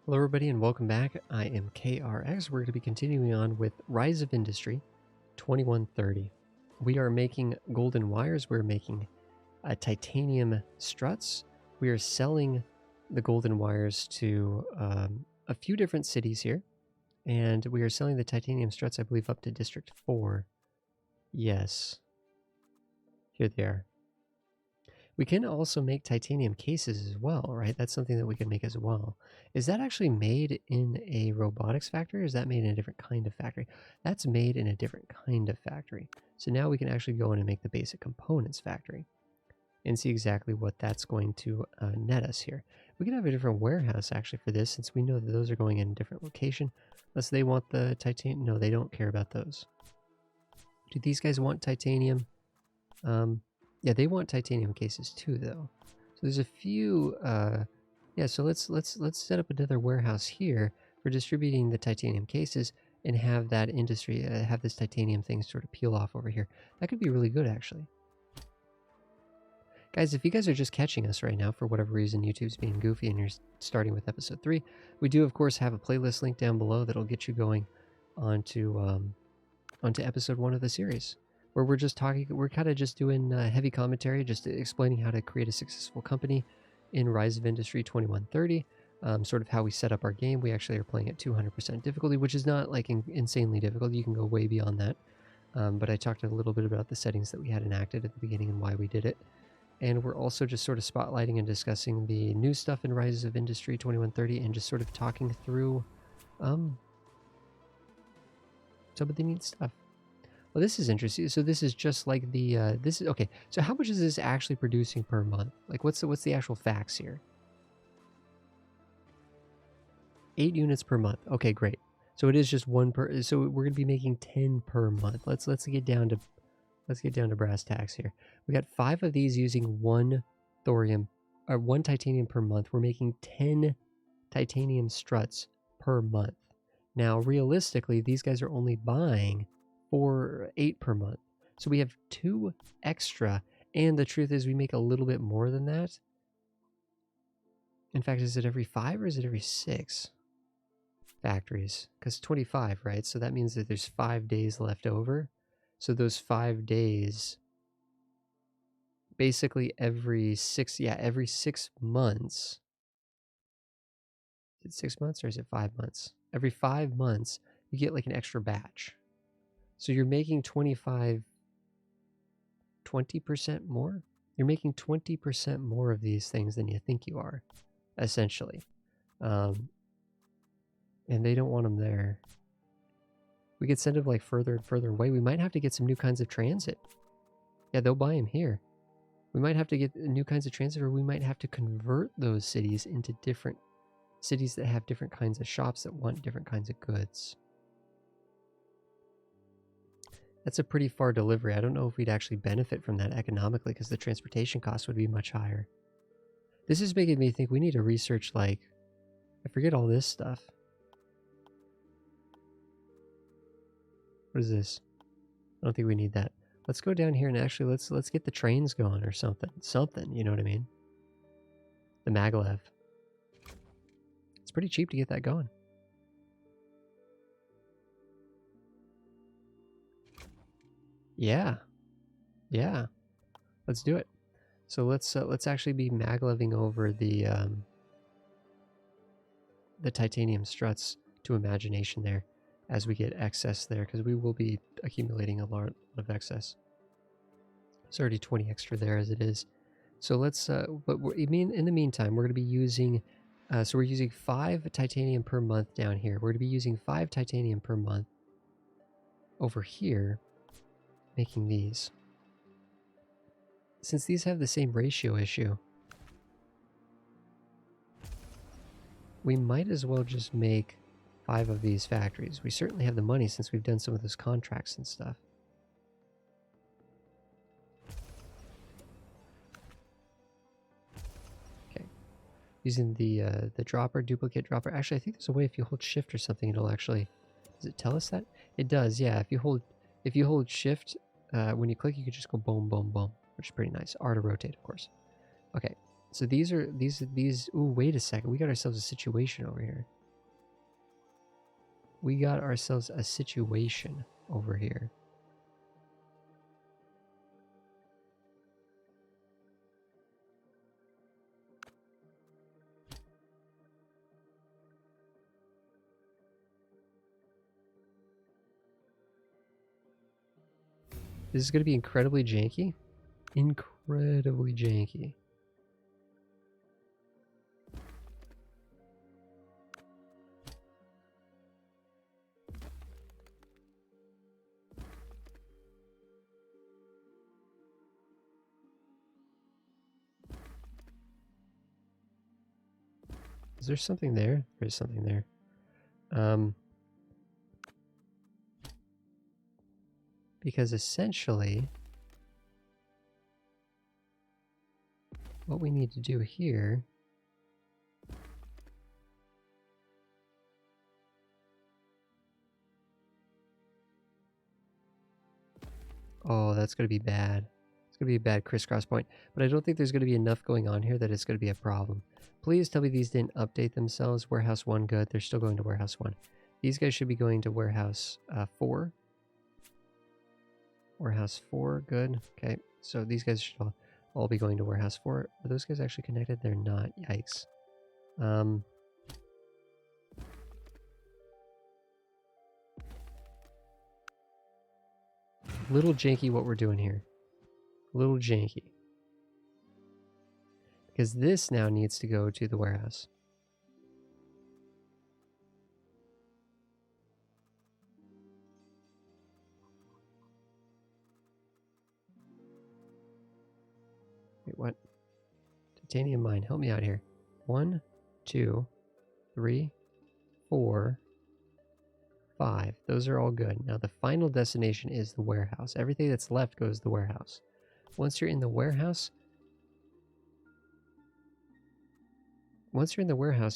Hello everybody and welcome back. I am KRX. We're going to be continuing on with Rise of Industry 2130. We are making golden wires. We're making titanium struts. We are selling the golden wires to a few different cities here. And we are selling the titanium struts, I believe, up to District 4. Yes. Here they are. We can also make titanium cases as well, right? That's something that we can make as well. Is that actually made in a robotics factory, or is that made in a different kind of factory? That's made in a different kind of factory. So now we can actually go in and make the basic components factory and see exactly what that's going to net us here. We can have a different warehouse actually for this, since we know that those are going in a different location. Unless they want the titanium. No, they don't care about those. Do these guys want titanium? Yeah, they want titanium cases too, though. So there's a few. Yeah, so let's set up another warehouse here for distributing the titanium cases, and have that industry have this titanium thing sort of peel off over here. That could be really good, actually. Guys, if you guys are just catching us right now for whatever reason, YouTube's being goofy and you're starting with episode 3, we do of course have a playlist link down below that'll get you going onto episode 1 of the series, where we're just talking, we're kind of just doing heavy commentary, just explaining how to create a successful company in Rise of Industry 2130, sort of how we set up our game. We actually are playing at 200% difficulty, which is not like insanely difficult. You can go way beyond that. But I talked a little bit about the settings that we had enacted at the beginning and why we did it. And we're also just sort of spotlighting and discussing the new stuff in Rise of Industry 2130, and just sort of talking through some of the neat stuff. Well, this is interesting. So this is just like the this is okay. So how much is this actually producing per month? Like what's the actual facts here? 8 units per month. Okay, great. So it is just one per. So we're gonna be making 10 per month. Let's get down to brass tacks here. We got 5 of these using one thorium or one titanium per month. We're making 10 titanium struts per month. Now realistically, these guys are only buying 8 per month. So we have 2 extra, and the truth is we make a little bit more than that. In fact, is it every 5 or is it every 6 factories? Because 25, right? So that means that there's 5 days left over. So those 5 days, basically every 6 months. Is it 6 months or is it 5 months? Every 5 months, you get like an extra batch. So you're making 20% more? You're making 20% more of these things than you think you are, essentially. And they don't want them there. We could send them like further and further away. We might have to get some new kinds of transit. Yeah, they'll buy them here. We might have to get new kinds of transit, or we might have to convert those cities into different cities that have different kinds of shops that want different kinds of goods. That's a pretty far delivery. I don't know if we'd actually benefit from that economically, because the transportation cost would be much higher. This is making me think we need to research, like, I forget all this stuff. What is this? I don't think we need that. Let's go down here and actually let's get the trains going or something. Something, you know what I mean? The Maglev. It's pretty cheap to get that going. Yeah. Yeah. Let's do it. So let's actually be magleving over the titanium struts to imagination there, as we get excess there, because we will be accumulating a lot of excess. It's already 20 extra there as it is. So let's but in the meantime, we're going to be using so we're using 5 titanium per month down here. We're going to be using 5 titanium per month over here, making these. Since these have the same ratio issue, we might as well just make 5 of these factories. We certainly have the money since we've done some of those contracts and stuff. Okay. Using the dropper, duplicate dropper. Actually, I think there's a way if you hold shift or something, it'll actually... Does it tell us that? It does, yeah. If you hold shift, when you click, you can just go boom, boom, boom, which is pretty nice. R to rotate, of course. Okay. So these are these. Ooh, wait a second. We got ourselves a situation over here. We got ourselves a situation over here. This is going to be incredibly janky. Incredibly janky. Is there something there? There's something there. Because essentially, what we need to do here oh, that's going to be bad. It's going to be a bad crisscross point. But I don't think there's going to be enough going on here that it's going to be a problem. Please tell me these didn't update themselves. Warehouse 1, good. They're still going to Warehouse 1. These guys should be going to Warehouse 4. Warehouse 4, good. Okay, so these guys should all be going to Warehouse 4. Are those guys actually connected? They're not. Yikes. Little janky what we're doing here. Little janky. Because this now needs to go to the warehouse. Wait, what? Titanium mine, help me out here. 1, 2, 3, 4, 5. Those are all good. Now the final destination is the warehouse. Everything that's left goes to the warehouse. Once you're in the warehouse,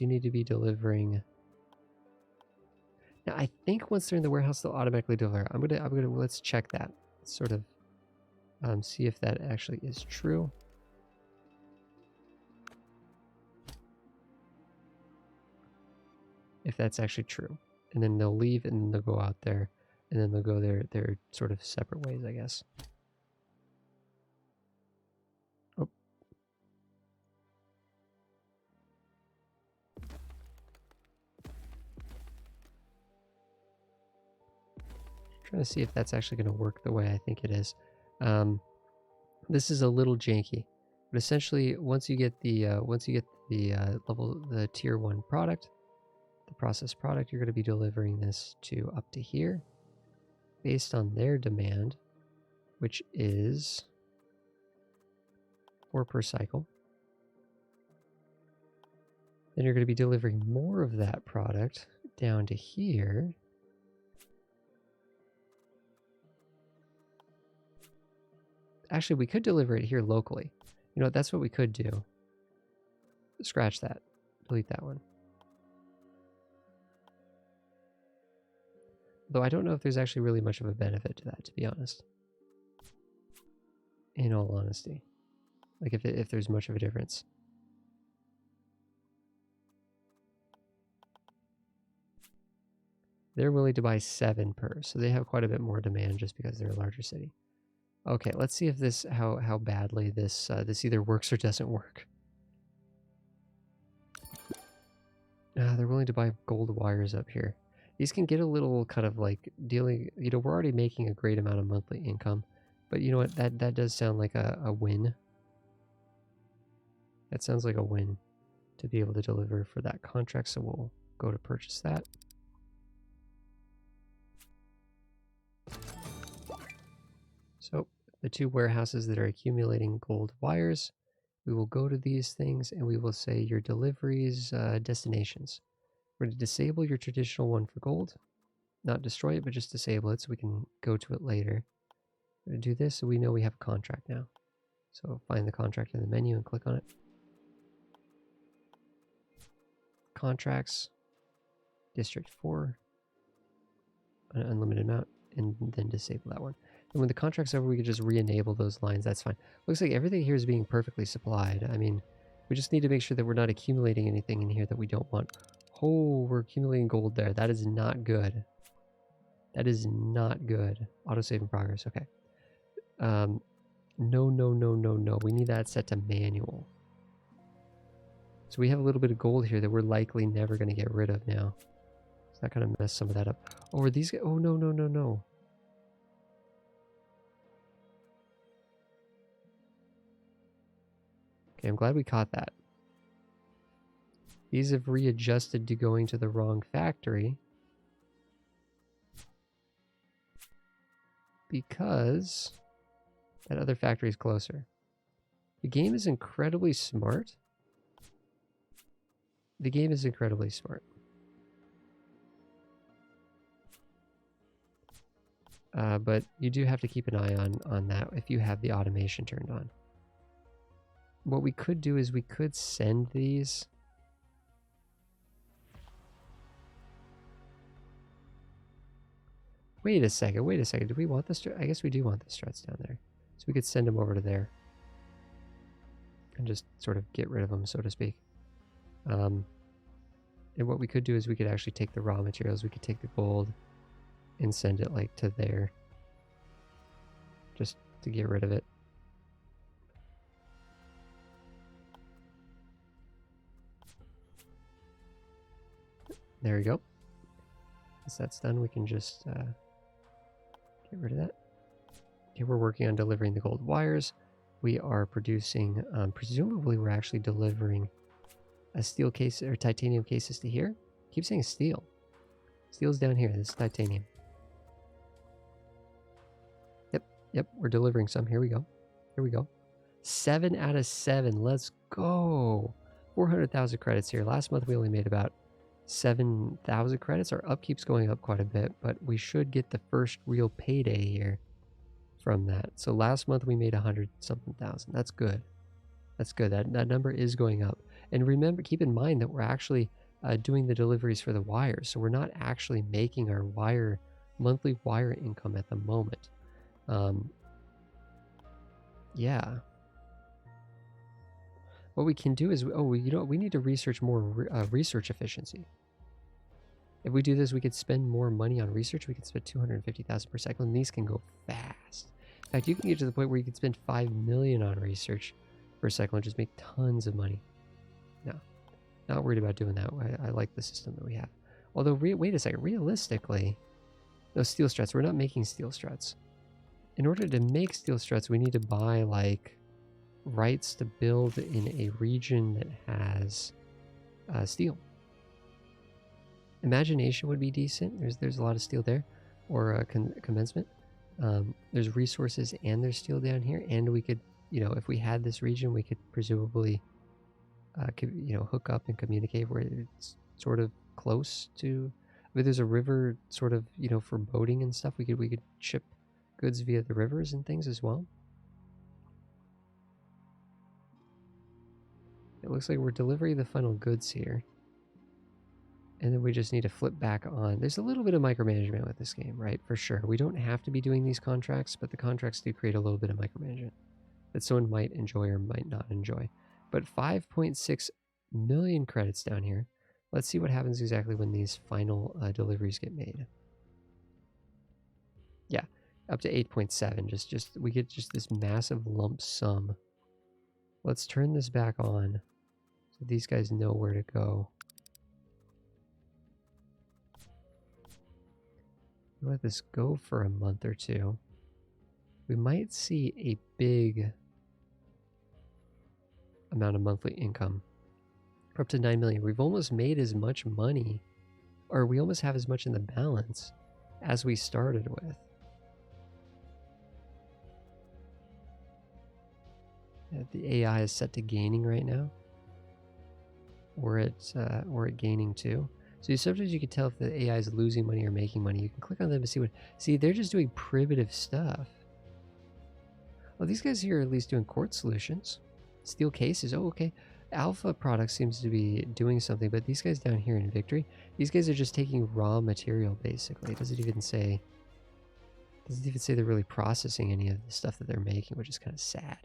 you need to be delivering. Now I think once they're in the warehouse, they'll automatically deliver. I'm gonna let's check that. Sort of see if that actually is true. If that's actually true. And then they'll leave and then they'll go out there and then they'll go their sort of separate ways, I guess. Oh. Trying to see if that's actually going to work the way I think it is. This is a little janky, but essentially once you get the tier 1 product, the processed product, you're going to be delivering this to up to here based on their demand, which is 4 per cycle. Then you're going to be delivering more of that product down to here. Actually, we could deliver it here locally. You know what? That's what we could do. Scratch that. Delete that one. Though I don't know if there's actually really much of a benefit to that, to be honest. In all honesty. Like if there's much of a difference. They're willing to buy 7 per, so they have quite a bit more demand just because they're a larger city. Okay, let's see if this how badly this this either works or doesn't work. They're willing to buy gold wires up here. These can get a little kind of like dealing, you know, we're already making a great amount of monthly income, but you know what, that does sound like a win. That sounds like a win to be able to deliver for that contract, so we'll go to purchase that. So the 2 warehouses that are accumulating gold wires, we will go to these things and we will say your deliveries destinations. We're going to disable your traditional one for gold. Not destroy it, but just disable it so we can go to it later. We're going to do this so we know we have a contract now. So find the contract in the menu and click on it. Contracts, District 4, an unlimited amount, and then disable that one. And when the contract's over, we can just re-enable those lines. That's fine. Looks like everything here is being perfectly supplied. I mean, We just need to make sure that we're not accumulating anything in here that we don't want. Oh, we're accumulating gold there. That is not good. That is not good. Autosave in progress. Okay. No, no, no, no, no. We need that set to manual. So we have a little bit of gold here that we're likely never going to get rid of now. So that kind of messed some of that up. Oh, are these... Oh, no, no, no, no. Okay, I'm glad we caught that. These have readjusted to going to the wrong factory. Because that other factory is closer. The game is incredibly smart. The game is incredibly smart. But you do have to keep an eye on that if you have the automation turned on. What we could do is we could send these. Wait a second, wait a second. Do we want the struts? I guess we do want the struts down there. So we could send them over to there. And just sort of get rid of them, so to speak. And what we could do is we could actually take the raw materials. We could take the gold and send it like to there. Just to get rid of it. There we go. Once that's done, we can just get rid of that. Okay, we're working on delivering the gold wires. We are producing, presumably we're actually delivering a steel case or titanium cases to here. Keep saying steel. Steel's down here. This is titanium. Yep, we're delivering some. Here we go. Here we go. 7 out of 7. Let's go. 400,000 credits here. Last month we only made about 7,000 credits. Our upkeep's going up quite a bit, but we should get the first real payday here from that. So last month we made 100-something thousand. That's good. That's good. That number is going up. And remember, keep in mind that we're actually doing the deliveries for the wires. So we're not actually making our monthly wire income at the moment. Yeah. What we can do is, we need to research more research efficiency. If we do this, we could spend more money on research. We could spend 250,000 per cycle, and these can go fast. In fact, you can get to the point where you could spend 5 million on research per cycle and just make tons of money. No, not worried about doing that. I like the system that we have. Although, wait a second, realistically, those steel struts, we're not making steel struts. In order to make steel struts, we need to buy, like, rights to build in a region that has steel. Imagination would be decent. There's a lot of steel there, or commencement. There's resources and there's steel down here, and we could, if we had this region, we could presumably, hook up and communicate where it's sort of close to. But there's a river, sort of, for boating and stuff. We could ship goods via the rivers and things as well. It looks like we're delivering the final goods here. And then we just need to flip back on. There's a little bit of micromanagement with this game, right? For sure. We don't have to be doing these contracts, but the contracts do create a little bit of micromanagement that someone might enjoy or might not enjoy. But 5.6 million credits down here. Let's see what happens exactly when these final deliveries get made. Yeah, up to 8.7. We get just this massive lump sum. Let's turn this back on so these guys know where to go. Let this go for a month or two. We might see a big amount of monthly income. We're up to 9 million. We've almost made as much money, or we almost have as much in the balance as we started with. The AI is set to gaining right now. Or it's gaining too. So sometimes you can tell if the AI is losing money or making money. You can click on them and see what... See, they're just doing primitive stuff. Oh, these guys here are at least doing quartz solutions. Steel cases. Oh, okay. Alpha Products seems to be doing something, but these guys down here in Victory, these guys are just taking raw material, basically. It doesn't even say they're really processing any of the stuff that they're making, which is kind of sad.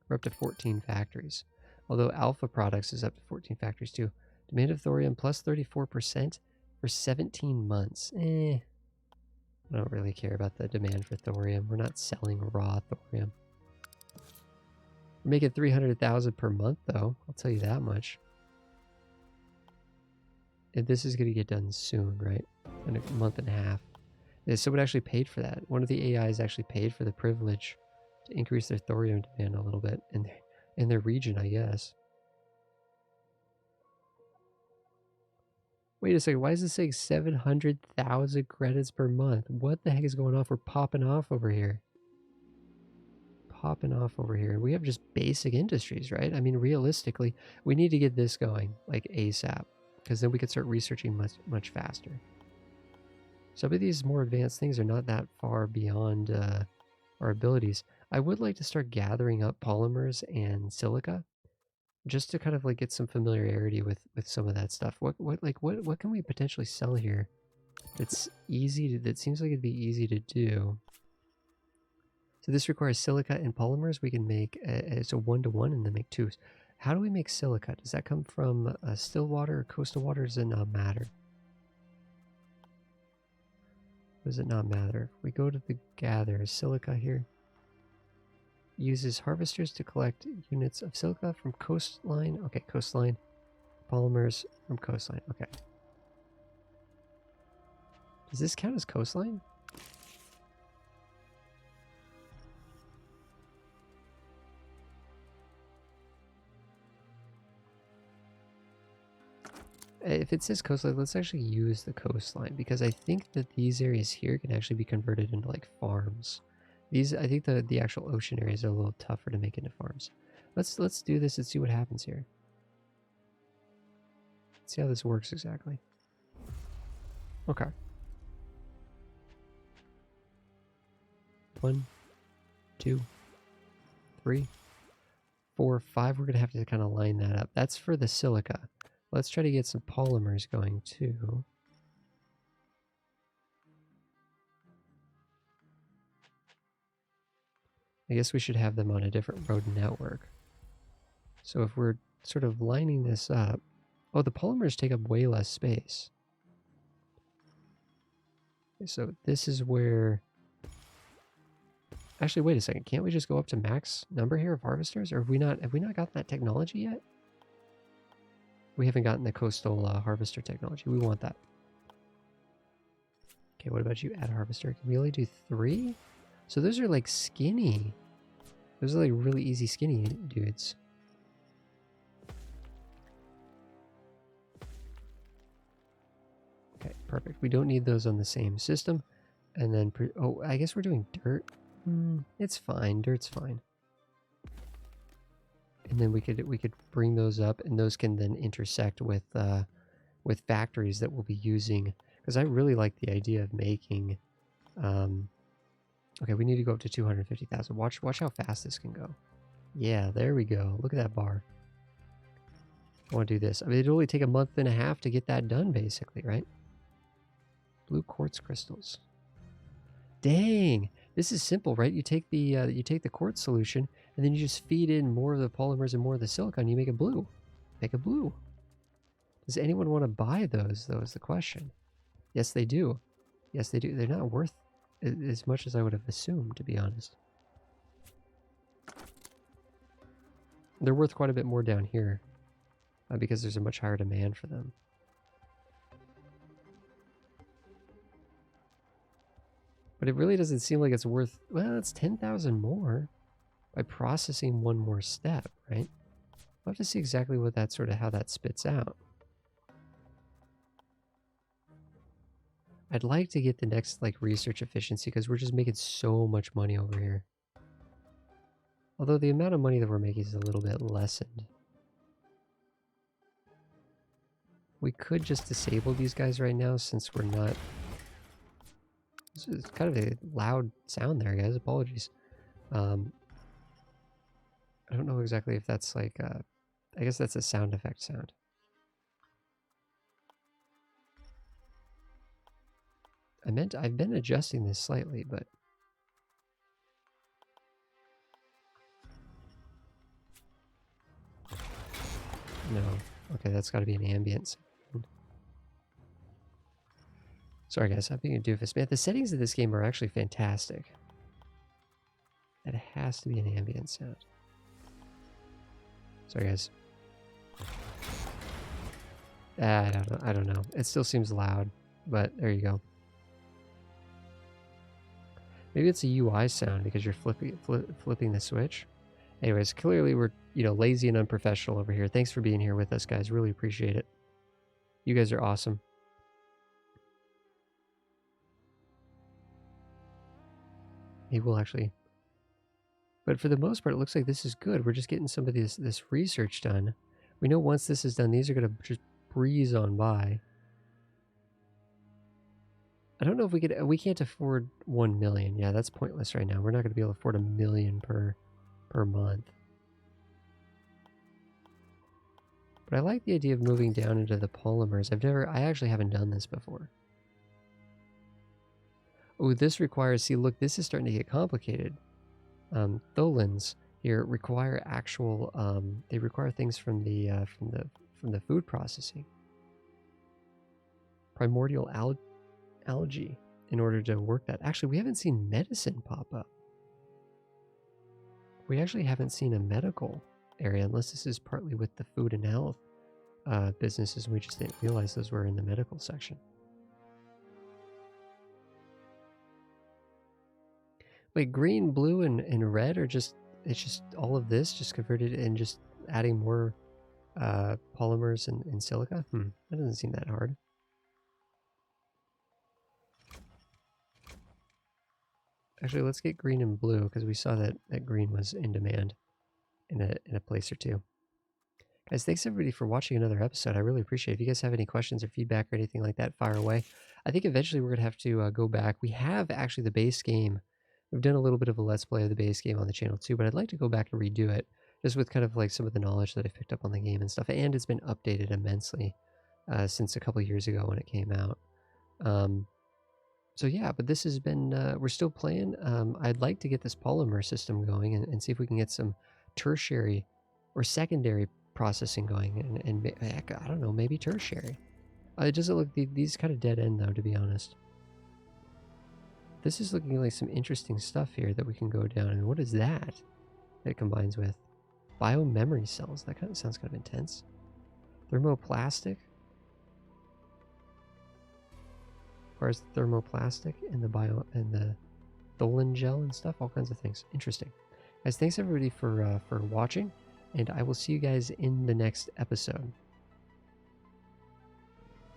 We're up to 14 factories. Although Alpha Products is up to 14 factories too. Demand of thorium plus 34% for 17 months. I don't really care about the demand for thorium. We're not selling raw thorium. We're making 300,000 per month though. I'll tell you that much. And this is going to get done soon, right? In a month and a half. Someone actually paid for that. One of the AIs actually paid for the privilege to increase their thorium demand a little bit in their region, I guess. Wait a second, why is this saying 700,000 credits per month? What the heck is going on? We're popping off over here. Popping off over here. We have just basic industries, right? I mean, realistically, we need to get this going, like ASAP, because then we can start researching much faster. Some of these more advanced things are not that far beyond our abilities. I would like to start gathering up polymers and silica, just to kind of like get some familiarity with some of that stuff. What can we potentially sell here that's easy to, that seems like it'd be easy to do? So this requires silica and polymers. We can make it's a 1-to-1 and then make 2s. How do we make silica? Does that come from still water or coastal water? Does it not matter? Does it not matter? If we go to the gather silica here, uses harvesters to collect units of silica from coastline. Okay, coastline. Polymers from coastline. Okay. Does this count as coastline? If it says coastline, let's actually use the coastline, because I think that these areas here can actually be converted into like farms. These, I think the actual ocean areas are a little tougher to make into farms. Let's do this and see what happens here. Let's see how this works exactly. Okay. 1, 2, 3, 4, 5. We're gonna have to kind of line that up. That's for the silica. Let's try to get some polymers going too. I guess we should have them on a different road network. So if we're sort of lining this up... Oh, the polymers take up way less space. So this is where... Actually, wait a second. Can't we just go up to max number here of harvesters? Or have we not gotten that technology yet? We haven't gotten the coastal harvester technology. We want that. Okay, what about you? Add harvester. Can we only do 3? So those are like skinny. Those are like really easy skinny dudes. Okay, perfect. We don't need those on the same system. And then, oh, I guess we're doing dirt. It's fine. Dirt's fine. And then we could bring those up, and those can then intersect with factories that we'll be using. Because I really like the idea of making. Okay, we need to go up to 250,000. Watch how fast this can go. Yeah, there we go. Look at that bar. I want to do this. I mean, it'd only take a month and a half to get that done, basically, right? Blue quartz crystals. Dang, this is simple, right? You take the quartz solution, and then you just feed in more of the polymers and more of the silicon. You make it blue. Make it blue. Does anyone want to buy those, though, is the question. Yes, they do. Yes, they do. They're not worth as much as I would have assumed, to be honest. They're worth quite a bit more down here because there's a much higher demand for them. But it really doesn't seem like it's worth... Well, it's 10,000 more by processing one more step, right? We'll have to see exactly what that sort of... how that spits out. I'd like to get the next like research efficiency because we're just making so much money over here. Although the amount of money that we're making is a little bit lessened. We could just disable these guys right now since we're not... This is kind of a loud sound there, guys. Apologies. I don't know exactly if that's like... I guess that's a sound effect sound. I've been adjusting this slightly, but... No. Okay, that's got to be an ambient sound. Sorry guys, I'm being a doofus. Man, the settings of this game are actually fantastic. That has to be an ambient sound. Sorry guys. I don't know. It still seems loud, but there you go. Maybe it's a UI sound because you're flipping the switch. Anyways, clearly we're, lazy and unprofessional over here. Thanks for being here with us, guys. Really appreciate it. You guys are awesome. Maybe we'll actually... But for the most part, it looks like this is good. We're just getting some of this research done. We know once this is done, these are going to just breeze on by. I don't know if we can't afford 1 million. Yeah, that's pointless right now. We're not going to be able to afford $1 million per month. But I like the idea of moving down into the polymers. I actually haven't done this before. Oh, this requires, see, look, this is starting to get complicated. Tholins here require actual, they require things from the food processing. Primordial algae in order to work that. Actually, we haven't seen medicine pop up. We actually haven't seen a medical area, unless this is partly with the food and health businesses. We just didn't realize those were in the medical section. Wait, green, blue, and red are just, it's just all of this just converted and just adding more polymers and silica? That doesn't seem that hard. Actually, let's get green and blue because we saw that green was in demand in a place or two. Guys, thanks everybody for watching another episode. I really appreciate it. If you guys have any questions or feedback or anything like that, fire away. I think eventually we're going to have to go back. We have actually the base game. We've done a little bit of a Let's Play of the base game on the channel too, but I'd like to go back and redo it just with kind of like some of the knowledge that I've picked up on the game and stuff. And it's been updated immensely since a couple years ago when it came out. So yeah, but this has been, we're still playing. I'd like to get this polymer system going and see if we can get some tertiary or secondary processing going, and heck, I don't know, maybe tertiary. It doesn't look, these kind of dead end though, to be honest. This is looking like some interesting stuff here that we can go down. And what is that it combines with? Biomemory cells. That kind of sounds kind of intense. Thermoplastic. Requires thermoplastic and the Tholin gel and stuff, all kinds of things. Interesting. Guys, thanks everybody for watching, and I will see you guys in the next episode.